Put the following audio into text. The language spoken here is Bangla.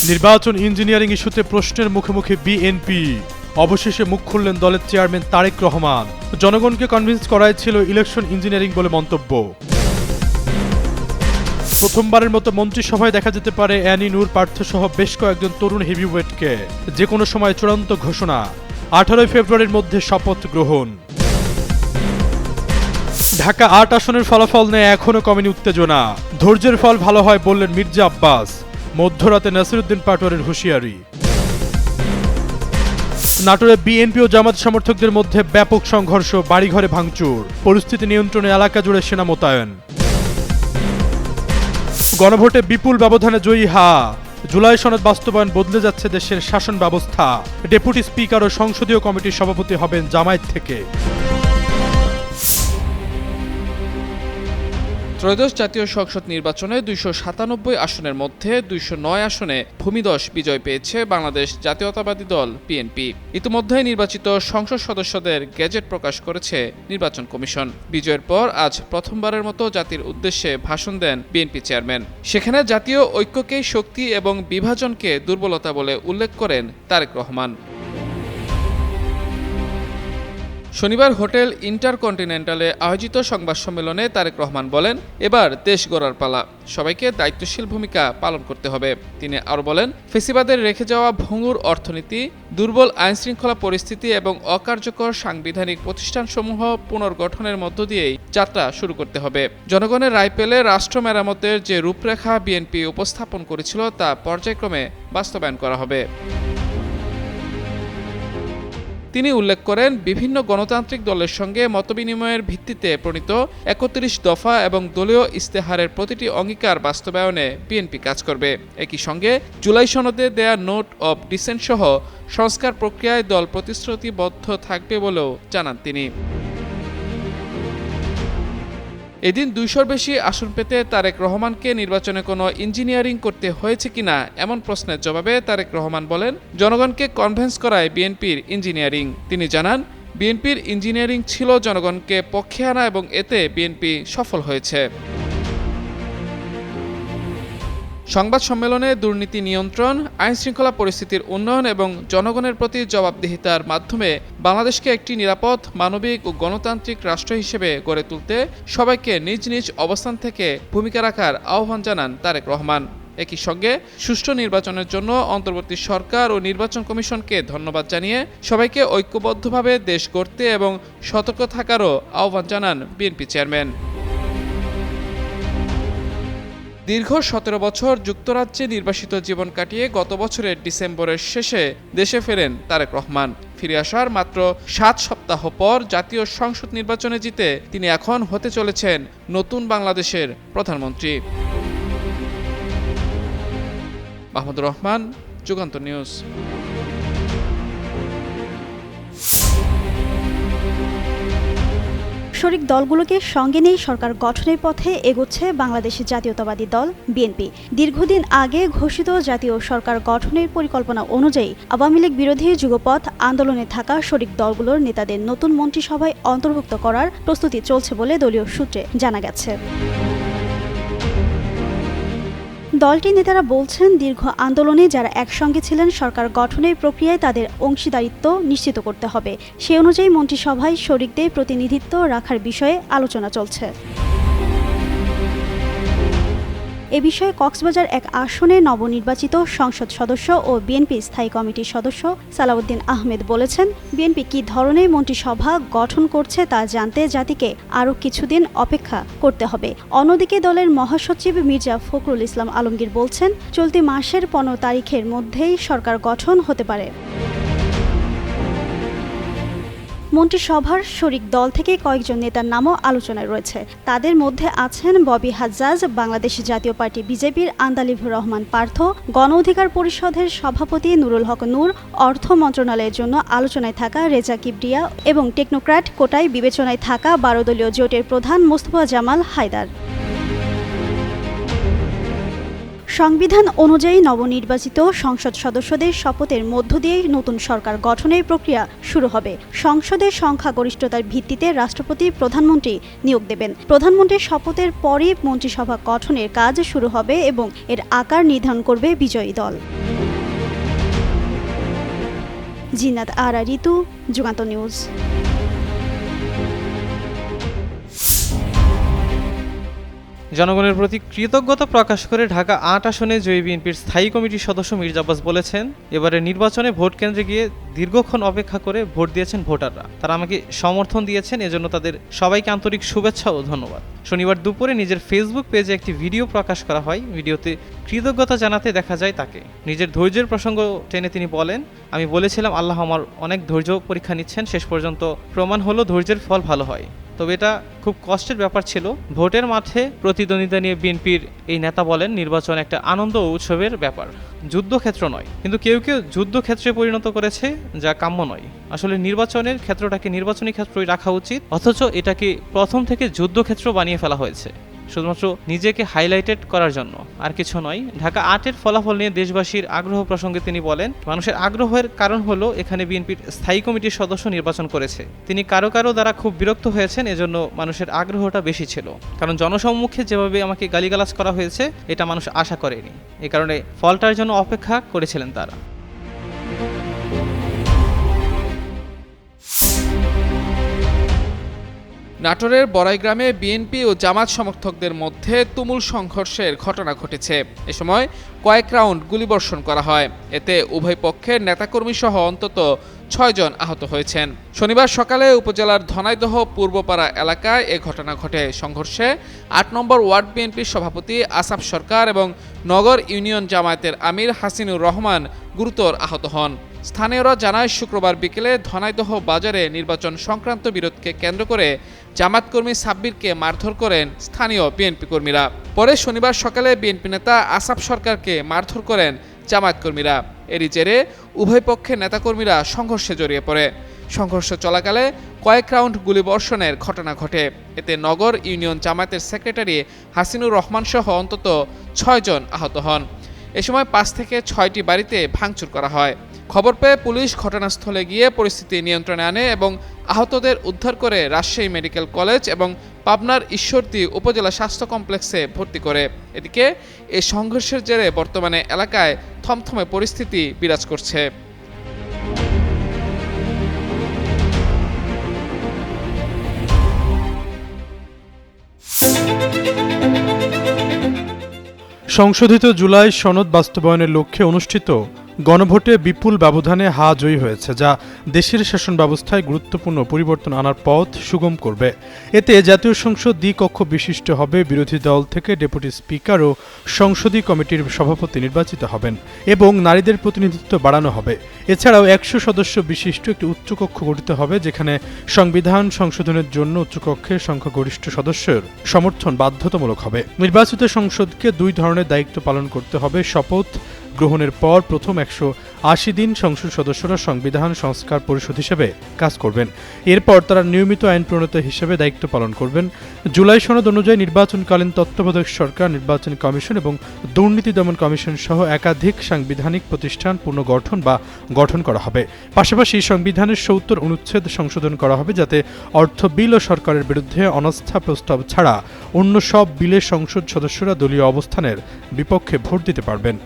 নির্বাচন ইঞ্জিনিয়ারিং ইস্যুতে প্রশ্নের মুখে বিএনপি। অবশেষে মুখ খুললেন দলের চেয়ারম্যান তারেক রহমান। জনগণকে কনভিন্স করাই ছিল ইলেকশন ইঞ্জিনিয়ারিং বলে মন্তব্য। প্রথমবারের মতো মন্ত্রিসভায় দেখা যেতে পারে অ্যানি নূর পার্থসহ বেশ কয়েকজন তরুণ হেভিওয়েটকে। যে কোনো সময় চূড়ান্ত ঘোষণা, 18 ফেব্রুয়ারির মধ্যে শপথ গ্রহণ। ঢাকা 8 আসনের ফলাফল নিয়ে এখনো কমেনি উত্তেজনা। ধৈর্যের ফল ভালো হয় বললেন মির্জা আব্বাস। মধ্যরাতে নাসিরউদ্দিন পাটোয়ারির হুঁশিয়ারি। নাটোরে বিএনপি ও জামাত সমর্থকদের মধ্যে ব্যাপক সংঘর্ষ, বাড়িঘরে ভাঙচুর। পরিস্থিতি নিয়ন্ত্রণে এলাকা জুড়ে সেনা মোতায়েন। গণভোটে বিপুল ব্যবধানে জয়ী জুলাই সনদ বাস্তবায়ন বদলে যাচ্ছে দেশের শাসন ব্যবস্থা। ডেপুটি স্পিকার ও সংসদীয় কমিটির সভাপতি হবেন জামায়াত থেকে। ত্রয়োদশ জাতীয় সংসদ নির্বাচনে 297 আসনের মধ্যে 209 আসনে ভূমিধস বিজয় পেয়েছে বাংলাদেশ জাতীয়তাবাদী দল বিএনপি। ইতিমধ্যে নির্বাচিত সংসদ সদস্যদের গেজেট প্রকাশ করেছে নির্বাচন কমিশন। বিজয়ের পর আজ প্রথমবারের মতো জাতির উদ্দেশ্যে ভাষণ দেন বিএনপি চেয়ারম্যান। সেখানে জাতীয় ঐক্যকেই শক্তি এবং বিভাজনকে দুর্বলতা বলে উল্লেখ করেন তারেক রহমান। শনিবার হোটেল ইন্টারকন্টিনেন্টালে আয়োজিত সংবাদ সম্মেলনে তারেক রহমান বলেন, এবার দেশ গড়ার পালা, সবাইকে দায়িত্বশীল ভূমিকা পালন করতে হবে। তিনি আরও বলেন, ফেসিবাদের রেখে যাওয়া ভঙ্গুর অর্থনীতি, দুর্বল আইনশৃঙ্খলা পরিস্থিতি এবং অকার্যকর সাংবিধানিক প্রতিষ্ঠানসমূহ পুনর্গঠনের মধ্য দিয়েই যাত্রা শুরু করতে হবে। জনগণের রায় পেলে রাষ্ট্র মেরামতের যে রূপরেখা বিএনপি উপস্থাপন করেছিল তা পর্যায়ক্রমে বাস্তবায়ন করা হবে। তিনি উল্লেখ করেন, বিভিন্ন গণতান্ত্রিক দলের সঙ্গে মতবিনিময়ের ভিত্তিতে প্রণীত 31 দফা এবং দলীয় ইস্তেহারের প্রতিটি অঙ্গীকার বাস্তবায়নে বিএনপি কাজ করবে। একই সঙ্গে জুলাই সনদে দেয়া নোট অব ডিসেন্ট সহ সংস্কার প্রক্রিয়ায় দল প্রতিশ্রুতিবদ্ধ থাকবে বলেও জানান তিনি। এদিন 200-র বেশি আসন পেতে তারেক রহমানকে নির্বাচনে কোনো ইঞ্জিনিয়ারিং করতে হয়েছে কিনা এমন প্রশ্নের জবাবে তারেক রহমান বলেন, জনগণকে কনভিন্স করায় বিএনপির ইঞ্জিনিয়ারিং। তিনি জানান, বিএনপির ইঞ্জিনিয়ারিং ছিল জনগণকে পক্ষে আনা এবং এতে বিএনপি সফল হয়েছে। সংবাদ সম্মেলনে দুর্নীতি নিয়ন্ত্রণ, আইনশৃঙ্খলা পরিস্থিতির উন্নয়ন এবং জনগণের প্রতি জবাবদিহিতার মাধ্যমে বাংলাদেশকে একটি নিরাপদ, মানবিক ও গণতান্ত্রিক রাষ্ট্র হিসেবে গড়ে তুলতে সবাইকে নিজ নিজ অবস্থান থেকে ভূমিকা রাখার আহ্বান জানান তারেক রহমান। একই সঙ্গে সুষ্ঠু নির্বাচনের জন্য অন্তর্বর্তী সরকার ও নির্বাচন কমিশনকে ধন্যবাদ জানিয়ে সবাইকে ঐক্যবদ্ধভাবে দেশ গড়তে এবং সতর্ক থাকারও আহ্বান জানান বিএনপি চেয়ারম্যান। দীর্ঘ 17 বছর যুক্তরাজ্যে নির্বাসিত জীবন কাটিয়ে গত বছরের ডিসেম্বরের শেষে দেশে ফেরেন তারেক রহমান। ফিরে আসার মাত্র 7 সপ্তাহ পর জাতীয় সংসদ নির্বাচনে জিতে তিনি এখন হতে চলেছেন নতুন বাংলাদেশের প্রধানমন্ত্রী। মাহমুদুর রহমান, যুগান্তর নিউজ। শরিক দলগুলোকে সঙ্গে নিয়ে সরকার গঠনের পথে এগোচ্ছে বাংলাদেশের জাতীয়তাবাদী দল বিএনপি। দীর্ঘদিন আগে ঘোষিত জাতীয় সরকার গঠনের পরিকল্পনা অনুযায়ী আওয়ামী লীগ বিরোধী যুগপথ আন্দোলনে থাকা শরিক দলগুলোর নেতাদের নতুন মন্ত্রিসভায় অন্তর্ভুক্ত করার প্রস্তুতি চলছে বলে দলীয় সূত্রে জানা গেছে। দলটির নেতারা বলছেন, দীর্ঘ আন্দোলনে যারা একসঙ্গে ছিলেন সরকার গঠনের প্রক্রিয়ায় তাদের অংশীদারিত্ব নিশ্চিত করতে হবে। সে অনুযায়ী মন্ত্রিসভায় শরিকদের প্রতিনিধিত্ব রাখার বিষয়ে আলোচনা চলছে। এ বিষয়ে কক্সবাজার 1 আসনে নবনির্বাচিত সংসদ সদস্য ও বিএনপি স্থায়ী কমিটির সদস্য সালাউদ্দিন আহমেদ বলেছেন, বিএনপি কী ধরনের মন্ত্রিসভা গঠন করছে তা জানতে জাতিকে আরও কিছুদিন অপেক্ষা করতে হবে। অন্যদিকে দলের মহাসচিব মির্জা ফখরুল ইসলাম আলমগীর বলছেন, চলতি মাসের 15 তারিখের মধ্যেই সরকার গঠন হতে পারে। মন্ত্রিসভার শরিক দল থেকে কয়েকজন নেতার নামও আলোচনায় রয়েছে। তাদের মধ্যে আছেন ববি হাজ্জাজ, বাংলাদেশ জাতীয় পার্টি বিজেপির আন্দালিবুর রহমান পার্থ, গণ অধিকার পরিষদের সভাপতি নুরুল হক নূর, অর্থ মন্ত্রণালয়ের জন্য আলোচনায় থাকা রেজা কিবরিয়া এবং টেকনোক্র্যাট কোটায় বিবেচনায় থাকা 12 দলীয় জোটের প্রধান মোস্তফা জামাল হায়দার। সংবিধান অনুযায়ী নবনির্বাচিত সংসদ সদস্যদের শপথের মধ্য দিয়ে নতুন সরকার গঠনের প্রক্রিয়া শুরু হবে। সংসদের সংখ্যাগরিষ্ঠতার ভিত্তিতে রাষ্ট্রপতি প্রধানমন্ত্রী নিয়োগ দেবেন। প্রধানমন্ত্রীর শপথের পরই মন্ত্রিসভা গঠনের কাজ শুরু হবে এবং এর আকার নির্ধারণ করবে বিজয়ী দল। জিন্নাত আরা ঋতু, যুগান্তর নিউজ। জনগণের প্রতি কৃতজ্ঞতা প্রকাশ করে ঢাকা ৮ আসনে জয়ী বিএনপির স্থায়ী কমিটির সদস্য মির্জা আব্বাস বলেছেন, এবারে নির্বাচনে ভোট কেন্দ্রে গিয়ে দীর্ঘক্ষণ অপেক্ষা করে ভোট দিয়েছেন ভোটাররা। তারা আমাকে সমর্থন দিয়েছেন, এজন্য তাদের সবাইকে আন্তরিক শুভেচ্ছা ও ধন্যবাদ। শনিবার দুপুরে নিজের ফেসবুক পেজে একটি ভিডিও প্রকাশ করা হয়। ভিডিওতে কৃতজ্ঞতা জানাতে দেখা যায় তাকে। নিজের ধৈর্যের প্রসঙ্গ টেনে তিনি বলেন, আমি বলেছিলাম আল্লাহ আমার অনেক ধৈর্য পরীক্ষা নিচ্ছেন, শেষ পর্যন্ত প্রমাণ হলো ধৈর্যের ফল ভালো হয়। তবে এটা খুব কষ্টের ব্যাপার ছিল। ভোটের মাঠে প্রতিদ্বন্দ্বিতা নিয়ে বিএনপির এই নেতা বলেন, নির্বাচন একটা আনন্দ ও উৎসবের ব্যাপার, যুদ্ধক্ষেত্র নয়। কিন্তু কেউ কেউ যুদ্ধক্ষেত্রে পরিণত করেছে, যা কাম্য নয়। আসলে নির্বাচনের ক্ষেত্রটাকে নির্বাচনী ক্ষেত্রই রাখা উচিত, অথচ এটাকে প্রথম থেকে যুদ্ধক্ষেত্র বানিয়ে ফেলা হয়েছে শুধুমাত্র নিজেকে হাইলাইটেড করার জন্য, আর কিছু নয়। ঢাকা ৮-এর ফলাফল নিয়ে দেশবাসীর আগ্রহ প্রসঙ্গে তিনি বলেন, মানুষের আগ্রহের কারণ হলো এখানে বিএনপির স্থায়ী কমিটির সদস্য নির্বাচন করেছে। তিনি কারো দ্বারা খুব বিরক্ত হয়েছেন, এজন্য মানুষের আগ্রহটা বেশি ছিল। কারণ জনসম্মুখে যেভাবে আমাকে গালিগালাজ করা হয়েছে, এটা মানুষ আশা করেনি। এ কারণে ফলটার জন্য অপেক্ষা করেছিলেন তারা। নাটোরের বড়াইগ্রামে বিএনপি ও জামাত সমর্থকদের মধ্যে তুমুল সংঘর্ষের ঘটনা ঘটেছে। এ সময় কয়েক রাউন্ড গুলিবর্ষণ করা হয়। এতে উভয় পক্ষের নেতাকর্মী সহ অন্তত ৬ জন আহত হয়েছেন। শনিবার সকালে উপজেলার ধনাইদহ পূর্বপাড়া এলাকায় এ ঘটনা ঘটে। সংঘর্ষে ৮ নম্বর ওয়ার্ড বিএনপির সভাপতি আসাফ সরকার এবং নগর ইউনিয়ন জামায়াতের আমির হাসিনুর রহমান গুরুতর আহত হন। স্থানীয়রা জানায়, শুক্রবার বিকেলে ধনাইদহ বাজারে নির্বাচন সংক্রান্ত বিরোধকে কেন্দ্র করে জামাত কর্মী সাব্বিরকে মারধর করেন স্থানীয় বিএনপি কর্মীরা। পরে শনিবার সকালে বিএনপি নেতা আসাফ সরকারকে মারধর করেন জামায়াত কর্মীরা। এরই জেরে উভয় পক্ষের নেতাকর্মীরা সংঘর্ষে জড়িয়ে পড়ে। সংঘর্ষ চলাকালে কয়েক রাউন্ড গুলিবর্ষণের ঘটনা ঘটে। এতে নগর ইউনিয়ন জামায়াতের সেক্রেটারি হাসিনুর রহমান সহ অন্তত ৬ জন আহত হন। এ সময় ৫ থেকে ৬টি বাড়িতে ভাঙচুর করা হয়। খবর পেয়ে পুলিশ ঘটনাস্থলে গিয়ে পরিস্থিতি নিয়ন্ত্রণে আনে এবং আহতদের উদ্ধার করে রাজশাহী মেডিকেল কলেজ এবং পাবনার ঈশ্বরদী উপজেলা স্বাস্থ্য কমপ্লেক্সে ভর্তি করে। এদিকে এই সংঘর্ষের জেরে বর্তমানে এলাকায় থমথমে পরিস্থিতি বিরাজ করছে। সংশোধিত জুলাই সনদ বাস্তবায়নের লক্ষ্যে অনুষ্ঠিত গণভোটে বিপুল ব্যবধানে হা জয়ী হয়েছে, যা দেশের শাসন ব্যবস্থায় গুরুত্বপূর্ণ পরিবর্তন আনার পথ সুগম করবে। এতে জাতীয় সংসদ দ্বিকক্ষ বিশিষ্ট হবে, বিরোধী দল থেকে ডেপুটি স্পিকার ও সংসদীয় কমিটির সভাপতি নির্বাচিত হবেন এবং নারীদের প্রতিনিধিত্ব বাড়ানো হবে। এছাড়াও ১০০ সদস্য বিশিষ্ট একটি উচ্চকক্ষ গঠিত হবে, যেখানে সংবিধান সংশোধনের জন্য উচ্চকক্ষের সংখ্যাগরিষ্ঠ সদস্যের সমর্থন বাধ্যতামূলক হবে। নির্বাচিত সংসদকে 2 ধরনের দায়িত্ব পালন করতে হবে। শপথ গ্রহণের পর প্রথম 180 দিন সংসদ সদস্যরা সংবিধান সংস্কার পরিষদ হিসেবে কাজ করবেন। এরপর তারা নিয়মিত আইন প্রণেতা হিসেবে দায়িত্ব পালন করবেন। জুলাই সনদ অনুযায়ী নির্বাচনকালীন তত্ত্বাবধায়ক সরকার, নির্বাচন কমিশন এবং দুর্নীতি দমন কমিশন সহ একাধিক সাংবিধানিক প্রতিষ্ঠান পুনর্গঠন বা গঠন করা হবে। পাশাপাশি সংবিধানের ৭০ অনুচ্ছেদ সংশোধন করা হবে, যাতে অর্থ বিল ও সরকারের বিরুদ্ধে অনাস্থা প্রস্তাব ছাড়া অন্য সব বিলে সংসদ সদস্যরা দলীয় অবস্থানের বিপক্ষে ভোট দিতে পারবেন।